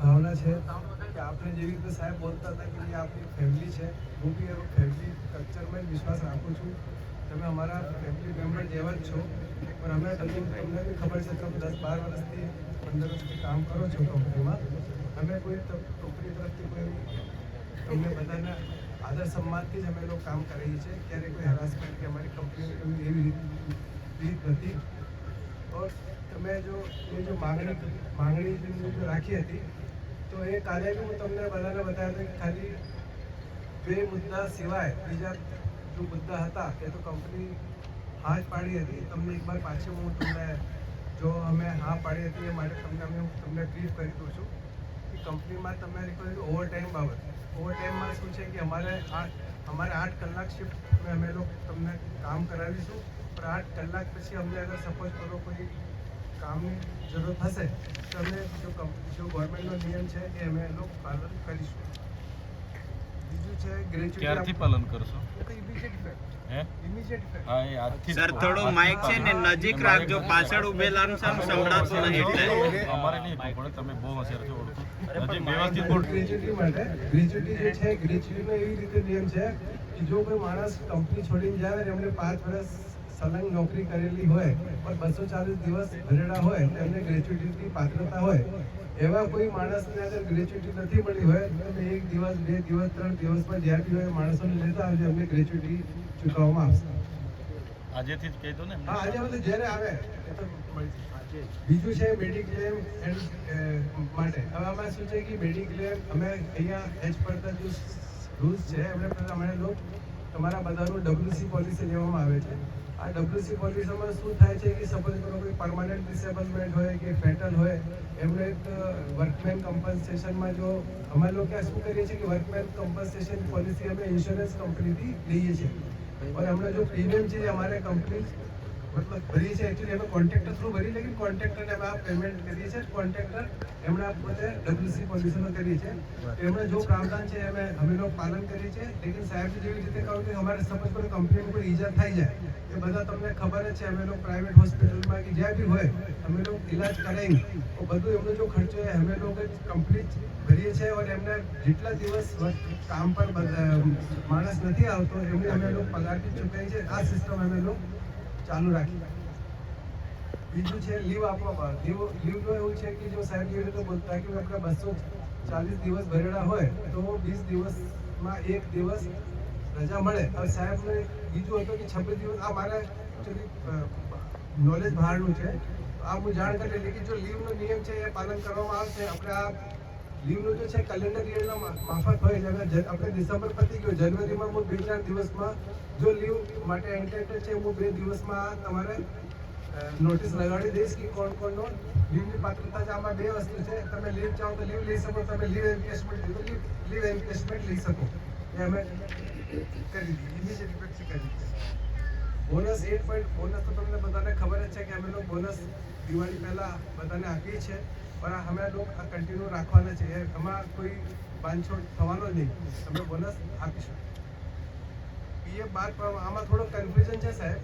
ભાવના છે કે આપણે જેવી રીતે સાહેબ બોલતા હતા કે આપણી ફેમિલી છે, હું બી એવો ફેમિલી કલ્ચરમાં વિશ્વાસ રાખું છું. તમે અમારા ફેમિલી મેમ્બર જેવા જ છો, પણ અમે તમને બી ખબર છે તમે 10-12 વર્ષથી 15 વર્ષથી કામ કરો છો કંપનીમાં. અમે કોઈ કંપની તરફથી કોઈ તમને બધાને આદર સન્માનથી જ અમે લોકો કામ કરીએ છીએ. ક્યારેય કોઈ હરાસમેન્ટ કે અમારી કંપની એવી રીત નથી. ઓર તમે જો માંગણી જો રાખી હતી તો એ કાલે બી હું તમને બધાને બતાવ્યું કે ખાલી 2 મુદ્દા સિવાય બીજા જો મુદ્દા હતા એ તો કંપની હા જ પાડી હતી. તમને એકવાર પાછી હું તમને જો અમે હા પાડી હતી એ માટે તમને બ્રીફ કરી દઉં છું કે કંપનીમાં તમે કોઈ ઓવરટાઈમ બાબત, ઓવરટાઈમમાં શું છે કે અમારે 8 કલાક શિફ્ટ અમે લોકો તમને કામ કરાવીશું, પણ 8 કલાક પછી અમને અગર સપોઝ કરો કોઈ કામની જરૂર થશે તો અમે જો ગવર્મેન્ટનો નિયમ છે એ અમે લોકો પાલન કરીશું. બીજું છે ગ્રેચ્યુટી. ક્યારથી પાલન કરશો? Immediate effect. Immediate effect. હા, એ આજથી સર થોડો માઇક છે ને નજીક રાખજો, પાછળ ઉભેલા છે સંભળાતું નહીં એટલે અમારે નહીં પણ તમે બહુ હોશિયાર છો, ઓળખું નજીક વ્યવસ્થિત બોલ. ગ્રેચ્યુટી માટે ગ્રેચ્યુટી જે છે ગ્રેચ્યુટીનો એવી રીતે નિયમ છે કે જો કોઈ માણસ કંપની છોડીને જાય ને એમને 5 વર્ષ સલંગ નોકરી કરેલી હોય પણ 240 દિવસ ભરેલા હોય એમને ગ્રેચ્યુટીની પાત્રતા હોય, એવા કોઈ માણસને અગર ગ્રેચ્યુટી નથી મળી હોય તો તમે 1 દિવસ 2 દિવસ 3 દિવસમાં જ્યાં બી હોય માણસોને લેતા આવજો, એમને ગ્રેચ્યુટી ચૂકવવામાં આવશે. આજેથી જ કહી દો ને. હા, આજે બધું જ્યારે આવે એ તો મળી જશે. બીજું છે મેડિક્લેમ માટે. હવે આમાં શું છે કે મેડિક્લેમ અમે અહીંયા એજ પર ધ જો રૂલ્સ છે એમને પ્રમાણે લોકો તમારા બધાનું WC પોલિસી લેવામાં આવે છે. આ WC પોલિસીમાં શું થાય છે કે સપોઝ કરો કોઈ પરમાનન્ટ ડિસેબલમેન્ટ હોય કે ફેટલ હોય એમને એક વર્કમેન કમ્પન્સેશનમાં જો અમે લોકો શું કરીએ છીએ કે વર્કમેન કમ્પન્સેશન પોલિસી અમે ઇન્સ્યોરન્સ કંપનીથી લઈએ છીએ. और हम लोग जो प्रीमियम चीज़ हमारे कंपनी मतलब भरी है एक्चुअली हमें कॉन्ट्रैक्टर थ्रू भरी, लेकिन कॉन्ट्रैक्टर ने आप पेमेंट करिए છે कॉन्ट्रैक्टर એમણે આપ બધે WC પોલિસીમાં કરી છે. એમણે જો પ્રાવધાન છે અમે લોકો પાલન કરીએ છીએ. લેકિન સાહેબ જેવી રીતે કહું કે અમારે સપોઝ કોઈ કંપનીમાં કોઈ ઈજા થઈ જાય એ બધા તમને ખબર જ છે. અમે લોકો પ્રાઇવેટ હોસ્પિટલમાં કે જ્યાં બી હોય અમે લોકો ઈલાજ કરાવી તો બધું એમનો જો ખર્ચો હોય અમે લોકો કમ્પ્લીટ ભરીએ છીએ. और એમને જેટલા દિવસ કામ પર માણસ નથી આવતો એમને અમે લોકો પગાર બી ચૂકવીએ છીએ. આ સિસ્ટમ અમે લોકો ચાલુ રાખી. બીજું છે લીવ આપવા. લીવનો એવું છે કે જો સાહેબ એવી રીતે બોલતા કે આપણે 240 દિવસ ભરેલા હોય તો 20 દિવસમાં 1 દિવસ રજા મળે. હવે સાહેબને બીજું હતું કે 26 દિવસ આ મારા એકચ્યુઅલી નોલેજ બહારનું છે, આ હું જાણ કરી લેકિન જો લીવનો નિયમ છે એ પાલન કરવામાં આવશે. આપણે આ લીવનું જે છે કેલેન્ડર યરના માફક હોય છે. આપણે ડિસેમ્બર પતી ગયો, જાન્યુઆરીમાં હું 2-4 દિવસમાં જો લીવ માટે એન્ટાઇટલ છે હું 2 દિવસમાં તમારે નોટિસ લગાડી દઈશ કે કોણ કોણનો લીવની પાત્રતા છે. આમાં 2 વસ્તુ છે, તમે લીવ ચાહો તો લીવ લઈ શકો, તમે લીવ એન્કેશમેન્ટ લીવ એન્કેશમેન્ટ લઈ શકો. એ અમે કરી દીધી, ઇમિડિયેટ ઇફેક્ટથી કરી દીધી. બોનસ 8 બોનસ તો તમને બધાને ખબર જ છે કે અમે લોકો બોનસ દિવાળી પહેલાં બધાને આપીએ છીએ, પણ અમે લોકો આ કન્ટિન્યુ રાખવાના છે. એમાં કોઈ બાંધછોડ થવાનો જ નહીં, અમે બોનસ આપીશું. PF 12 આમાં થોડો કન્ફ્યુઝન છે સાહેબ.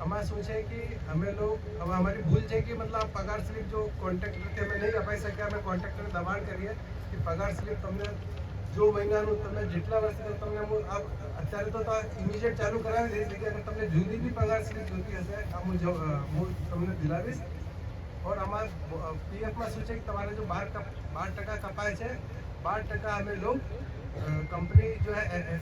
આમાં શું છે કે અમે લોકો હવે અમારી ભૂલ છે કે મતલબ પગાર સ્લિપ જો કોન્ટ્રાક્ટરથી અમે નહીં અપાઈ શક્યા, અમે કોન્ટ્રાક્ટરને દબાણ કરીએ કે પગાર સ્લિપ તમને જો મહિનાનું તમે જેટલા વર્ષથી તમને હું અત્યારે તો ઇમિડિયેટ ચાલુ કરાવી દઈશ, કે અગર તમને જૂની બી પગાર સ્લિપ જોતી હશે હું તમને દિલાવીશ. और આમાં PFમાં શું છે કે તમારે જો 12% કપાય છે, 12% અમે લોકો કંપની જો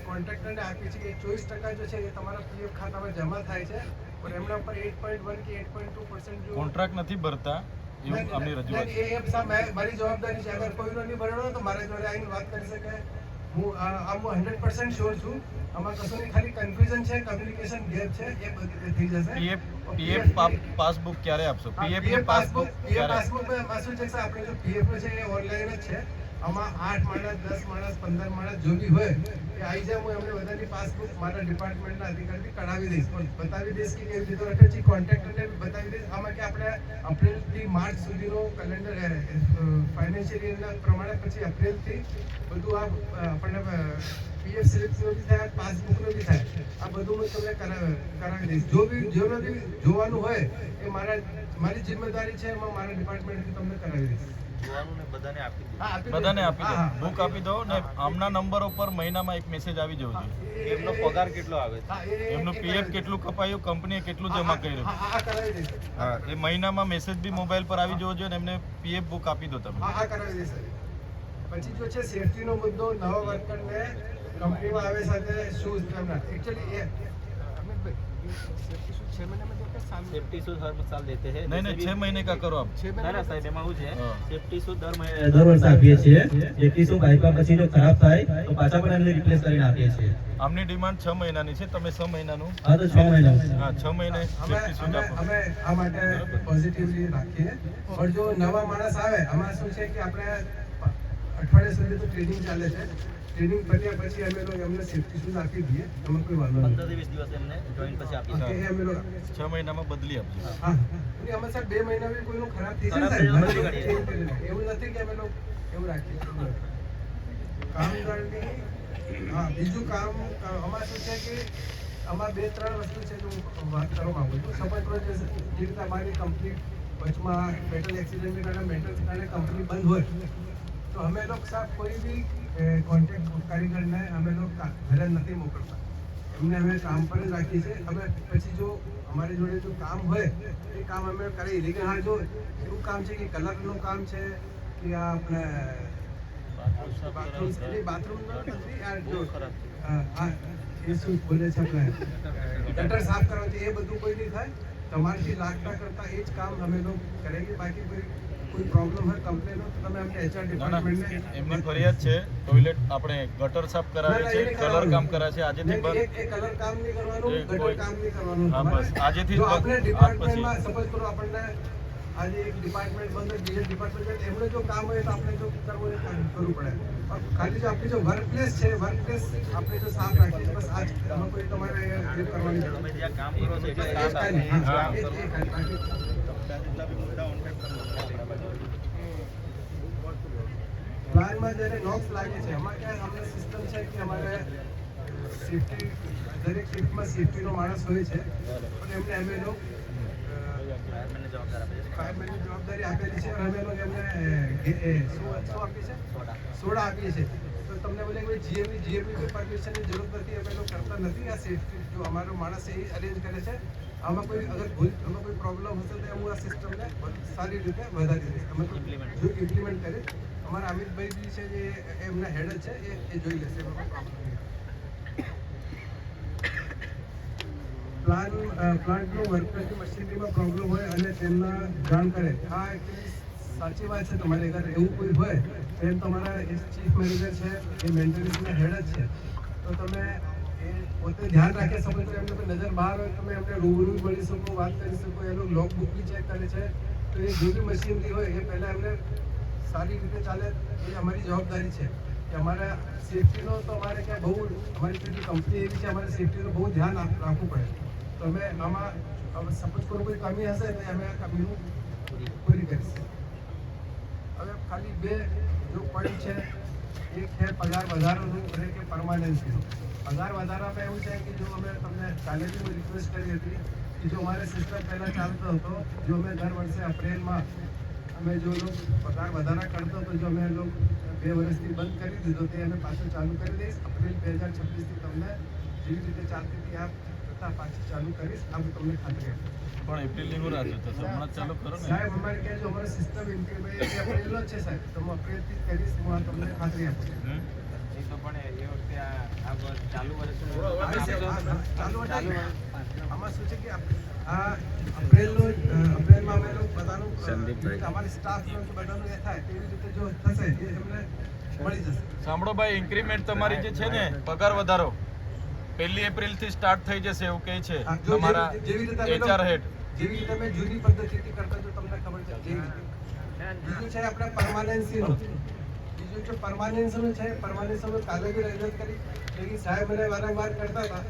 કોન્ટ્રાક્ટરને આપી છે કે 24% જો છે એ તમારા PF ખાતામાં જમા થાય છે. और એમના પર 8.1 કે 8.2% જો કોન્ટ્રાક્ટ નથી ભરતા એવું અમને રજૂઆત એ મારી જવાબદારી છે. અગર કોઈનો નહીં ભરેલો તો મારા જોડે આવીને વાત કરી શકે. હું 100% શ્યોર છું. આમાં કશું નહીં, ખાલી કન્ફ્યુઝન છે, કમ્યુનિકેશન ગેપ છે, એ બધી થઈ જશે. PF પાસબુક ક્યારે આપશો? PF પાસબુક પાસબુકમાં શું છે આપણે જો PF છે એ ઓનલાઈન જ છે. આમાં 8 માણસ 10 માણસ 15 માણસ જો બી હોય એ આવી જાય, હું એમને બધાની પાસબુક મારા ડિપાર્ટમેન્ટના અધિકારીથી કઢાવી દઈશ, પણ બતાવી દઈશ કે કેવી રીતે રખે છે કોન્ટ્રાક્ટરને બતાવી દઈશ. આમાં કે આપણે એપ્રિલથી માર્ચ સુધીનો કેલેન્ડર ફાઇનાન્શિયલ યરના પ્રમાણે પછી એપ્રિલથી બધું આપણને PF સ્લિપનો બી થાય, પાસબુકનો બી થાય. આ બધું હું તમને કરાવી દઈશ. જેનો બી જોવાનું હોય એ મારી જિમ્મેદારી છે, એમાં મારા ડિપાર્ટમેન્ટથી તમને કરાવી દઈશ. બધાને આપી દો, બુક આપી દો ને આમના નંબર ઉપર મહિનામાં એક મેસેજ આવી જવો જોઈએ. એમનો પગાર કેટલો આવે છે? એમનું પીએફ કેટલું કપાયું, કંપનીએ કેટલું જમા કર્યું, આ કરાવી દઈશ. હા એ મહિનામાં મેસેજ બી મોબાઈલ પર આવી જવો જોઈએ ને એમને પીએફ બુક આપી દો તમે. આ કરાવી દઈશ. પછી જો છે સેફટીનો મુદ્દો, નવા વર્કરને કંપનીમાં આવે સાથે શૂઝ તેમના એકચ્યુઅલી એ सेफ्टी शूज हर साल देते हैं. નહીં નહીં 6 મહિને કા કરો આપ. ના ના સાહેબ એમાં શું છે હા. સેફટી શૂઝ દર દર વર્ષે આપીએ છીએ. જેથી શું બાઇક પછી જો ખરાબ થાય તો પાછા પણ એમને રિપ્લેસ કરીને આપીએ છીએ. આમની ડિમાન્ડ 6 મહિનાની છે, તમે 6 મહિનાનું હા તો 6 મહિના હા 6 મહિને અમે સેફટી શૂઝ આપો. અમે આ માટે પોઝિટિવલી રાખીએ. પણ જો નવા માણસ આવે, આમાં શું છે કે આપણે અઠવાડિયા સુધી તો ટ્રેનિંગ ચાલે છે. ટ્રેનિંગ પત્યા પછી અમે લોકો એમને સેફટી શૂઝ આપી દઈએ, એમાં કોઈ વાંધો 15 નથી. થી 20 દિવસ એમને જોઈન પછી આપી હા, એ અમે લોકો 6 મહિનામાં બદલી આપજો. હા અને અમે સાહેબ 2 મહિના બી કોઈનું ખરાબ થઈ ખરાબ જાય થઈ જાય, સાહેબ, બદલી કાઢીએ. change કરી નાખીએ. એવું નથી કે અમે લોકો એવું રાખીએ. કામદારની હા બીજું કામ આમાં શું છે કે આમાં 2-3 વસ્તુ છે જો હું વાત કરવા માંગુ છું. સપોઝ કરો જે રીતે અમારી કંપની વચમાં મેટલ એક્સિડન્ટને કારણે મેટલને કારણે કંપની બંધ હોય તો અમે લોકો સાહેબ કોઈ બી કોન્ટ્રાક્ટ કારીગરને અમે લોકો ઘરે નથી મોકલતા. એમને અમે કામ પર જ રાખીએ છીએ. અમે પછી જો અમારી જોડે જો કામ હોય એ કામ અમે કરીએ. લેકિન હા જો એવું કામ છે કે કલરનું કામ છે કે આ આપણે બાથરૂમ નથી આ જો હા એ શું બોલે છે આપણે ગટર સાફ કરવા છે, એ બધું કોઈ નહીં થાય. તમારાથી લાગતા કરતા એ જ કામ અમે લોકો કરીએ. બાકી કોઈ પ્રોબ્લેમ હોય કમ્પ્લેન હોય તો તમે અમને HR ના ના ડિપાર્ટમેન્ટને એમની ફરિયાદ છે ટોયલેટ આપણે ગટર સાફ કરાવે છે, કલર કામ કરાવે છે, આજેથી બંધ. એ કલર કામ નહીં કરવાનું, એ ગટર કોઈ- કામ નહીં કરવાનું. હા, બસ. આજેથી જો જ આપણે બંધ. ડિપાર્ટમેન્ટમાં સપોઝ કરો આપણને આજે એક ડિપાર્ટમેન્ટ બંધ હોય, બીજા ડિપાર્ટમેન્ટ એમને જો કામ હોય તો આપણે જો કરવું હોય તો કરવું પડે. પણ ખાલી જો આપણી જો વર્ક પ્લેસ છે, વર્ક પ્લેસ આપણે જો સાફ રાખીએ બસ આજ એમાં કોઈ તમારે એ કરવાની જરૂર તમે નથી. જ્યાં કામ કરો છો એ એટલે જ કાંઈ નહીં. હા, એ જ કાંઈ નહીં. જેટલા બી મુદ્દા ઓન પ્લાનમાં જ્યારે નોક્સ લાગે છે એમાં ક્યાં અમને સિસ્ટમ છે કે અમારે સેફટી દરેક શિફ્ટમાં સેફટીનો માણસ હોય છે પણ એમને અમે લોકો ફાયરમેનને જવાબદાર આપે છે. ફાયરમેનની જવાબદારી આપેલી છે અને અમે લોકો એમને શું આપીએ છે સોડા આપીએ છીએ. તો તમને બોલે કે જીએમની કોઈ પરમિશનની જરૂર નથી, અમે લોકો કરતા નથી. આ સેફટી જો અમારો માણસ એ અરેન્જ કરે છે. આમાં કોઈ અગર આમાં કોઈ પ્રોબ્લેમ હશે તો હું આ સિસ્ટમને સારી રીતે વધારી દઈશ. અમે જો ઇમ્પ્લિમેન્ટ કરીશ. અમારા અમિતભાઈ બી છે જે એમના હેડ જ છે, એ જોઈ લેશે. એમાં કોઈ પ્રોબ્લેમ નહીં. પ્લાન્ટનું વર્કરની મશીનરીમાં પ્રોબ્લેમ હોય અને તેમના જાણ કરે. આ એકચ્યુઅલી સાચી વાત છે. તમારે અગર એવું કોઈ હોય તો એમ તમારા એ ચીફ મેનેજર છે, એ મેન્ટેનન્સના હેડ જ છે, તો તમે એ પોતે ધ્યાન રાખે. સમજ તો એમને કોઈ નજર બહાર હોય તમે એમને રૂબરૂ મળી શકો, વાત કરી શકો. એનું લોગ બુક બી ચેક કરે છે. તો એ જો બી મશીનરી હોય એ પહેલાં એમને સારી રીતે ચાલે એ અમારી જવાબદારી છે કે અમારે સેફટીનો તો અમારે ક્યાં બહુ અમારી જેટલી કંપની એવી છે અમારે સેફટીનું બહુ ધ્યાન રાખવું પડે. તો અમે આમાં સપોઝ કોઈ કમી હશે તો અમે આ કમીનું પૂરી કરીશું. હવે ખાલી 2 જો પોઈન્ટ છે. એક છે પગાર વધારાનું અને કે પરમાનન્સી. પગાર વધારામાં એવું છે કે જો અમે તમને કાલે બી રિક્વેસ્ટ કરી હતી કે જો અમારે સિસ્ટમ પહેલાં ચાલતો હતો, જો અમે દર વર્ષે એપ્રિલમાં અમે જો લોકો પગાર વધારા કરતો તો જો અમે લોકો 2 વર્ષથી બંધ કરી દીધો તે અમે પાછું ચાલુ કરી દઈશ. એપ્રિલ 2026થી તમને જેવી રીતે ચાલતી હતી આ પ્રથા પાછી ચાલુ કરીશ. આ હું તમને ખાતરી આપું. પણ એપ્રિલની હું રાહ જોતો છું. હમણાં જ ચાલુ કરો ને. સાહેબ અમારે ક્યાં જો અમારો સિસ્ટમ ઇમ્પ્લિમેન્ટ એપ્રિલનો જ છે સાહેબ, તો હું એપ્રિલથી જ કરીશ. હું આ તમને ખાતરી આપું છું. હમ? એ તો પણ એ વખતે આ ચાલુ વર્ષે ચાલુ આમાં શું છે કે આ એપ્રિલમાં અમે લોકો બધાનું અમારી સ્ટાફનું બધાનું એ થાય તેવી રીતે જો થશે એ એમને મળી જશે. સાંભળો ભાઈ, ઇન્ક્રીમેન્ટ તમારી જે છે ને પગાર વધારો 1 એપ્રિલથી સ્ટાર્ટ થઈ જશે એવું કહે છે હા, જો તમારા જેવી રીતે અમે HR હેડ. જેવી રીતે અમે જૂની પદ્ધતિથી કરતા જો તમને ખબર છે જેવી રીતે. બીજું છે આપણે પરમાનન્સીનું. બીજું જો પરમાનન્સીનું છે, પરમાનન્સીનું કાલે બી રજૂઆત કરી લેકિન સાહેબ મને વારંવાર કરતા હતા.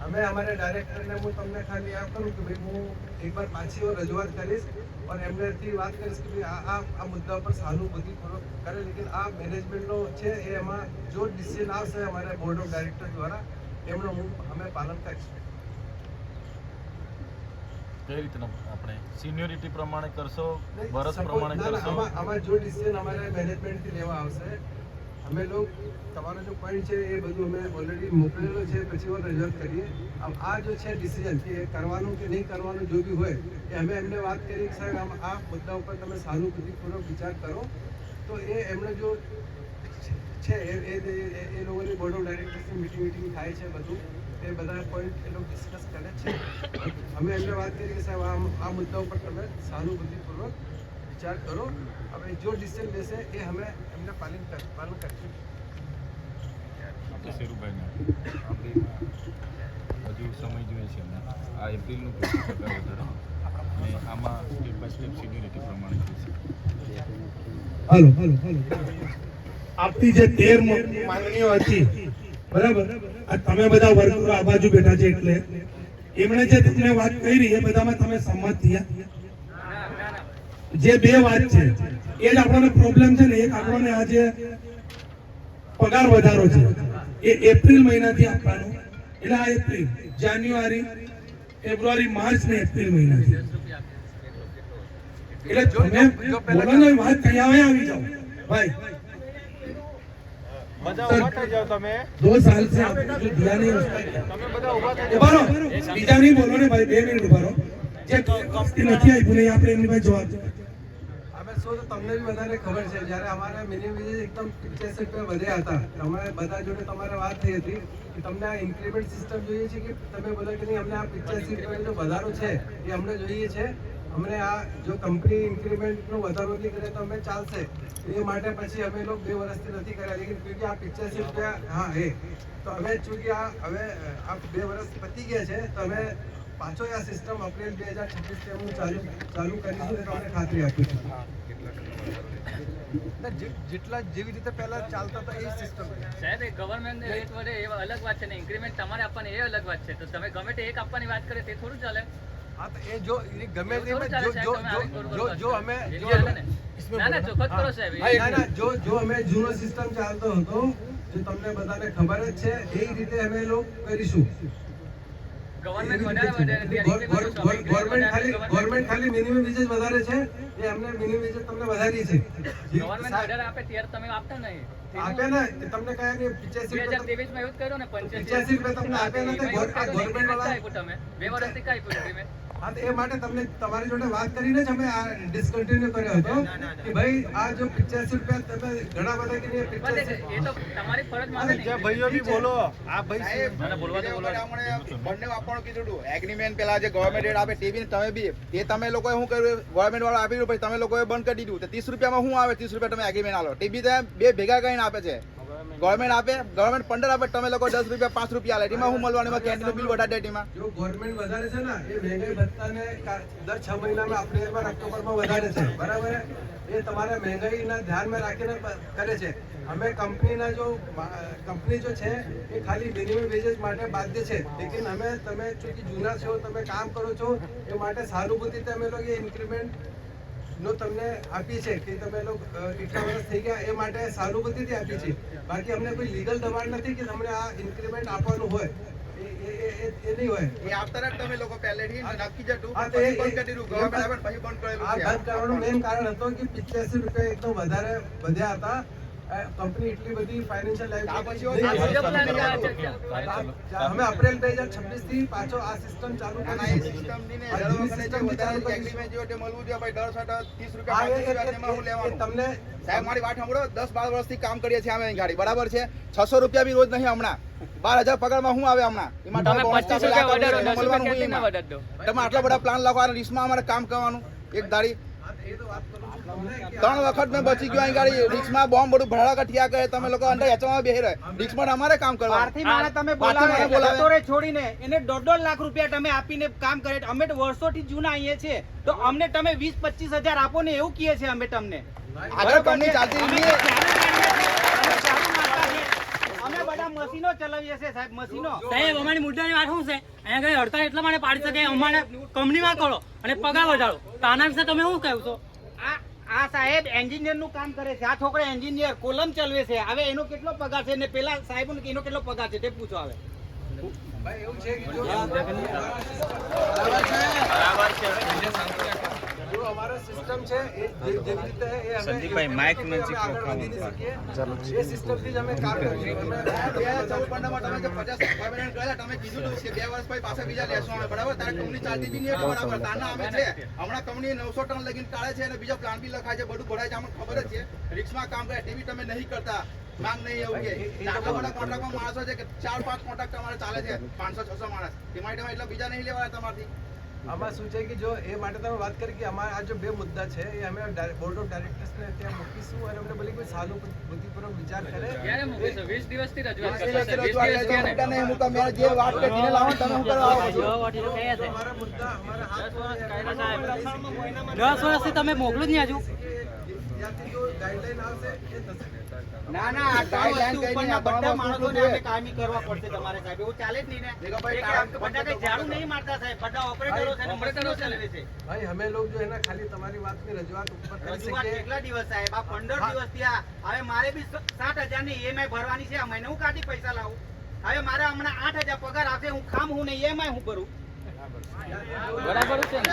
અમે અમારા ડાયરેક્ટરને હું તમને ખાલી આ કરું કે ભાઈ હું એકવાર પાછી રજૂઆત કરીશ અને એમનેથી વાત કરીશ કે ભાઈ આ મુદ્દા પર સહાનુભૂતિ પૂર્વક કરે. લેકિન આ મેનેજમેન્ટનો છે એ એમાં જો ડિસિઝન આવશે અમારા બોર્ડ ઓફ ડાયરેક્ટર દ્વારા એમનું અમે પાલન કરીશું. કઈ રીતના આપણે સિનિયોરિટી પ્રમાણે કરશો, વર્ષ પ્રમાણે કરશો? આમાં જો ડિસિઝન અમારે મેનેજમેન્ટથી લેવા આવશે, અમે લોકો તમારો જો પોઈન્ટ છે એ બધું અમે ઓલરેડી મોકલેલો છે, પછી હું રજૂઆત કરીએ. આ જો છે ડિસિઝન કે કરવાનું કે નહીં કરવાનું જો બી હોય એ અમે એમને વાત કરી કે સાહેબ આ મુદ્દા ઉપર તમે સહાનુભૂતિપૂર્વક વિચાર કરો, તો એ એમને જો છે એ લોકોની બોર્ડ ઓફ ડાયરેક્ટર્સની મીટિંગ થાય છે, બધું એ બધા પોઈન્ટ એ લોકો ડિસ્કસ કરે છે. અમે એમને વાત કરી કે સાહેબ આ મુદ્દા ઉપર તમે સહાનુભૂતિપૂર્વક વિચાર કરો. હવે જો ડિસિઝન લેશે એ અમે એમને પાલન કરીશું. આપણે શેરુભાઈને હજુ સમય જોઈએ છે અમને. આ એપ્રિલનું પગાર વધારો અને આમાં સ્ટેપ બાય સ્ટેપ સિનિયોરિટી પ્રમાણે થશે. હાલો આપની જે 13 માંગણીઓ હતી, બરાબર, આ તમે બધા વર્કરો આ બાજુ બેઠા છે એટલે એમણે જે તમને વાત કરી એ બધામાં તમે સંમત થયા? જે બે વાત છે એ જ આપણને પ્રોબ્લેમ છે ને. એક આપણને આ જે પગાર વધારો છે એ એપ્રિલ મહિનાથી આપવાનો, એટલે આ એપ્રિલ, જાન્યુઆરી, ફેબ્રુઆરી, માર્ચ ને એપ્રિલ મહિનાથી. એટલે તમે બોલો ને, વાત કઈ આવી જાઓ भाई, બધા ઉભા થઈ જાઓ તમે. 2 साल से आपने जो दिया नहीं उसका क्या? उभा रहो, बीजा नहीं बोलो ने भाई, 2 मिनट उभा रहो. જે કસ્તી નથી આપ્યું ને આપણે એમની પાસે જવાબ. અમે શું તો તમને બી બધાને ખબર છે, જ્યારે અમારા મિનિમમ વેજ એકદમ 85 રૂપિયા વધ્યા હતા, અમારે બધા જોડે તમારે વાત થઈ હતી કે તમને આ ઇન્ક્રીમેન્ટ સિસ્ટમ જોઈએ છે કે તમે બોલો કે નહીં, અમને આ 85 રૂપિયાનો જો વધારો છે એ અમને જોઈએ છે. અમને આ જો કંપની ઇન્ક્રીમેન્ટનો વધારો નહીં કરે તો અમે ચાલશે, એ માટે પછી અમે લોકો 2 વર્ષથી નથી કર્યા. લેકિન ક્યોંકि આ 85 રૂપિયા હા એ તો અમે ચૂંકી આ હવે આ 2 વર્ષ પતી ગયા છે, તો અમે પાછો આ સિસ્ટમ એપ્રિલ 2026 થી ચાલુ કરીશું ને તમને ખાતરી આપું છું. જેટલા જેવી રીતે પહેલા ચાલતા હતા એ સિસ્ટમ સાહેબ, એ ગવર્મેન્ટ રેટ વધે એ અલગ વાત છે ને, ઇન્ક્રીમેન્ટ તમારે આપવાની એ અલગ વાત છે. તો તમે ગમે તે એક આપવાની વાત કરે તે થોડું ચાલે. હા, તો એ જો ગમે તે જો અમે ના ચોખ્ખત કરો સાહેબ. જો અમે જૂનો સિસ્ટમ ચાલતો હતો, જો તમને બધાને ખબર જ છે, એ રીતે અમે લોકો કરીશું. ગવર્મેન્ટ ખાલી મિનિમમ વેજ વધારે છે, એ અમને મિનિમમ વેજ તમને વધારી છે. ગવર્મેન્ટ ઓર્ડર આપે ત્યારે તમે આપતા નહીં. આપ્યા ને તમને કયા નહીં 2023 માં એવું જ કર્યું ને, 85 રૂપિયા તમને આપ્યા નથી. ગવર્મેન્ટ વાળા તમે 2 વર્ષથી કઈ પૂછ્યું? હા, તો એ માટે તમને તમારી જોડે વાત કરીને જ અમે આ ડિસકન્ટિન્યુ કર્યો હતો કે ભાઈ આ જો 85 રૂપિયા તમે ઘણા બધા કે નહીં 85 એ તો તમારી ફરજ માં જે ભાઈઓ બી બોલો. આ ભાઈ બોલવા દો, બોલવા દો. બંને આપણને કીધું હતું એગ્રીમેન્ટ પેલા જે ગવર્મેન્ટ રેટ આપે ટીવી તમે બી તે તમે લોકોએ શું કર્યું, ગવર્મેન્ટ વાળા આપી દીધું, પછી તમે લોકોએ બંધ કરી દીધું. તો 30 રૂપિયામાં શું આવે? 30 રૂપિયા તમે એગ્રીમેન્ટ આલો, ટીવી તમે 2 ભેગા કરીને આપે છે. ગવર્મેન્ટ આપે, ગવર્મેન્ટ 15 આપે, તમે લોકો 10 રૂપિયા 5 રૂપિયા આલે. એમાં શું મળવાનું? કેન્ટીનનું બિલ વધારે દે. એમાં જો ગવર્મેન્ટ વધારે છે ને, એ મહેંગાઈ ભત્તાને દર 6 મહિનામાં એપ્રિલમાં ઓક્ટોબરમાં વધારે છે, બરાબર? એ તમારે મહેંગાઈના ધ્યાનમાં રાખીને કરે છે. અમે કંપની જો છે એ ખાલી મિનિમમ વેजेस માટે બાધ્ય છે, લેકિન અમે તમે ચૂંકી જૂના છો, તમે કામ કરો છો, એ માટે સહાનુભૂતિથી અમે લોકો એ ઇન્ક્રીમેન્ટ નો તમને આપી છે કે તમે લોકો કેટલા વર્ષ થઈ ગયા એ માટે સહાનુભૂતિથી આપી છે. બાકી અમને કોઈ લીગલ દબાણ નથી કે તમને આ ઇન્ક્રીમેન્ટ આપવાનું હોય, એ નહીં હોય. એ આપતા જ તમે લોકો પહેલેથી નક્કી જ હતું. હા, તો એ બંધ કરી દીધું ગવર્મેન્ટ આવે પછી બંધ કરેલું આ છે. બંધ કરવાનું મેઇન કારણ હતો કે 85 રૂપિયા એકદમ વધારે વધ્યા હતા. કંપની એટલી બધી ફાઇનાન્શિયલ આ પછી અમે એપ્રિલ 2026 થી પાછો આ સિસ્ટમ ચાલુ આ કરી સિસ્ટમ ની ને દર વખતે જે વધારે એગ્રીમેન્ટ જેવો તે મળવું જોઈએ ભાઈ. દર સાટા 30 રૂપિયા 35 રૂપિયા એમાં હું લેવાનું? તમને સાહેબ મારી વાત સાંભળો, 10-12 વર્ષથી કામ કરીએ છીએ અમે અહીં ગાડી, બરાબર છે? 600 રૂપિયા બી રોજ નહીં. હમણાં 12,000 પગારમાં શું આવે હમણાં? એમાં તમે 25 રૂપિયા વધારો, 10 મળવાનું રૂપિયા હોય કેટલી ના એમાં. વધાર દો. તમે આટલા બધા પ્લાન લખો, આ લિસ્ટમાં અમારે કામ કરવાનું એક દાડી. એ તો વાત કરું છું તમને કે 3 વખત મેં બચી ગયો અહીં ગાડી. રિક્સમાં બોમ્બ બધું ભરાડા થયા કરે, તમે લોકો અંદર હેચવામાં બેહી રહે. રિક્સમાં અમારે કામ કરવાનું. બહારથી માણસ તમે બહારથી માણસ બોલાવે. બોલાવે છોડીને એને 1.5 લાખ રૂપિયા તમે આપીને કામ કરે. અમે તો વર્ષોથી જૂના આવીએ છીએ, તો અમને તમે 20-25 હજાર આપો ને એવું કહીએ છીએ અમે તમને. આગળ કંપની ચાલતી અમે નથી. અમે બધા મશીનો ચલાવીએ છીએ સાહેબ, મશીનો. સાહેબ, અમારી મુદ્દાની વાત શું છે, અહીંયા આગળ હડતાળ એટલા માટે પાડી શકે અમારે કંપનીમાં કરો અને પગાર વધારો, તો આના વિશે તમે શું કહો છો? આ સાહેબ એન્જિનિયર નું કામ કરે છે. આ છોકરો એન્જિનિયર કોલમ ચલાવે છે. હવે એનો કેટલો પગાર છે ને પેલા સાહેબ એનો કેટલો પગાર છે તે પૂછો. હવે ભાઈ એવું છે કે જો જો અમારો સિસ્ટમ છે એ જેવી રીતે એ અમે સંદીપભાઈ, માઇક અમે નજીક આગળ રાખો. વધી નહીં શકીએ. એ સિસ્ટમથી જ અમે કામ કરીશું. અમે 2014 માં તમે જે 50 permanent કરેલા, તમે કીધું હતું કે 2 વર્ષ પછી પાછા બીજા લેશું અમે, બરાબર? તારે કંપની ચાલતી બી નહીં એટલે બરાબર. તારના અમે છે. હમણાં કંપની 900 ટન લગીને ટાળે છે અને બીજા પ્લાન બી લખાય છે, બધું ભરાય છે, અમને ખબર જ છે. રિક્સમાં કામ કરે, ટીવી તમે નહીં કરતા, માંગ નહીં એવું કે આટલા બધા કોન્ટ્રાક્ટમાં માણસો છે કે 4-5 કોન્ટ્રાક્ટ તમારે ચાલે છે, 500-600 માણસ. એમાં એટલે બીજા નહીં લેવાના તમારથી. આમાં શું છે કે જો એ માટે તમે વાત કરી કે અમારા આ જો બે મુદ્દા છે એ અમે બોર્ડ ઓફ ડાયરેક્ટર્સને ત્યાં મૂકીશું અને અમને બોલી કોઈ સહાનુભૂતિપૂર્વક વિચાર કરે. ક્યારે મૂકીશું? 20 દિવસથી રજૂઆત એ કરતા વખતે છે. 20 રજૂઆત દિવસ કરી, થયા ને. મુદ્દા નહીં મૂકા, મેં જે વાત કરી એને લાવો ને તમે શું કરવા આવો છો? જો અમારા મુદ્દા અમારા હાથ 10 વર્ષથી તમે મોકલું જ નહીં હજુ. જ્યાંથી જો ગાઈડલાઈન આવશે એ થશે. ના ના આ ગાઈડલાઈન કઈ નહીં, આ બધા માણસોને આપણે કાયમી કરવા પડશે તમારે સાહેબ, એવું ચાલે જ નહીં ને. મેઘાભાઈ, એ કે આમ બધા કઈ ઝાડુ નહીં મારતા સાહેબ, બધા ઓપરેટરો છે ને મશીનો ચલાવે છે. ભાઈ અમે લોકો જો એના ખાલી તમારી વાતની રજૂઆત ઉપર કરી રજૂઆત શકીએ. કેટલા દિવસ સાહેબ? આ 15 દિવસ થયા. હવે મારે બી 60,000 ની EMI ભરવાની છે, આ મહિને હું કાઢી પૈસા લાવું? હવે મારે હમણાં 8,000 પગાર આવશે, હું ખામ હું ને EMI હું કરું? બરાબર છે ને?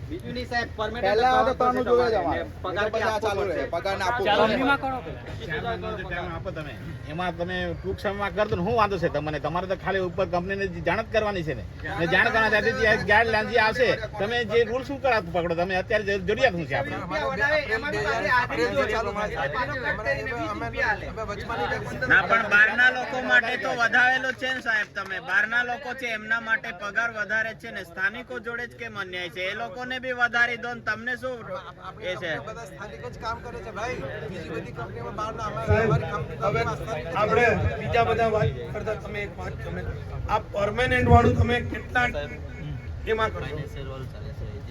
બીજું નહીં સાહેબ, permanent પહેલા તો કરવું ત્રણનું પડશે જોવે જ અમારે. તમારે. પગાર પછી આ ચાલુ રહે, પગાર ને આપવું પડે. કંપનીમાં કરો આપો તમે એમાં તમે ટૂંક સમયમાં કરતો ને શું વાંધો છે તમને? તમારે તો ખાલી ઉપર કંપનીને જાણ જ કરવાની છે ને જાણ કરવાના જે ગાઈડલાઈન જે આવશે તમે જે રૂલ શું કરા પકડો તમે અત્યારે જરૂરિયાત શું છે આપણે રૂપિયા વધારે, એમાં બી પાછી હાજરી જોઈએ. એટલે પાછો કટ કરીને 20 રૂપિયા આલે. ના પણ બહારના લોકો માટે તો વધારેલો છે ને સાહેબ. તમે બહારના લોકો છે એમના માટે પગાર વધારે છે ને, સ્થાનિકો જોડે જ કેમ અન્યાય છે? એ લોકોને બી વધારી દો ને તમને શું એ છે? બધા સ્થાનિક જ કામ કરે છે ભાઈ. બીજી બધી કંપનીમાં બહારના સાહેબ, અમારી કંપનીમાં હવે સ્થાનિક જ આપણે બીજા બધા વાત કરતા તમે એક વાત તમે આ પરમેનન્ટ વાળું તમે કેટલા એમાં કરશો?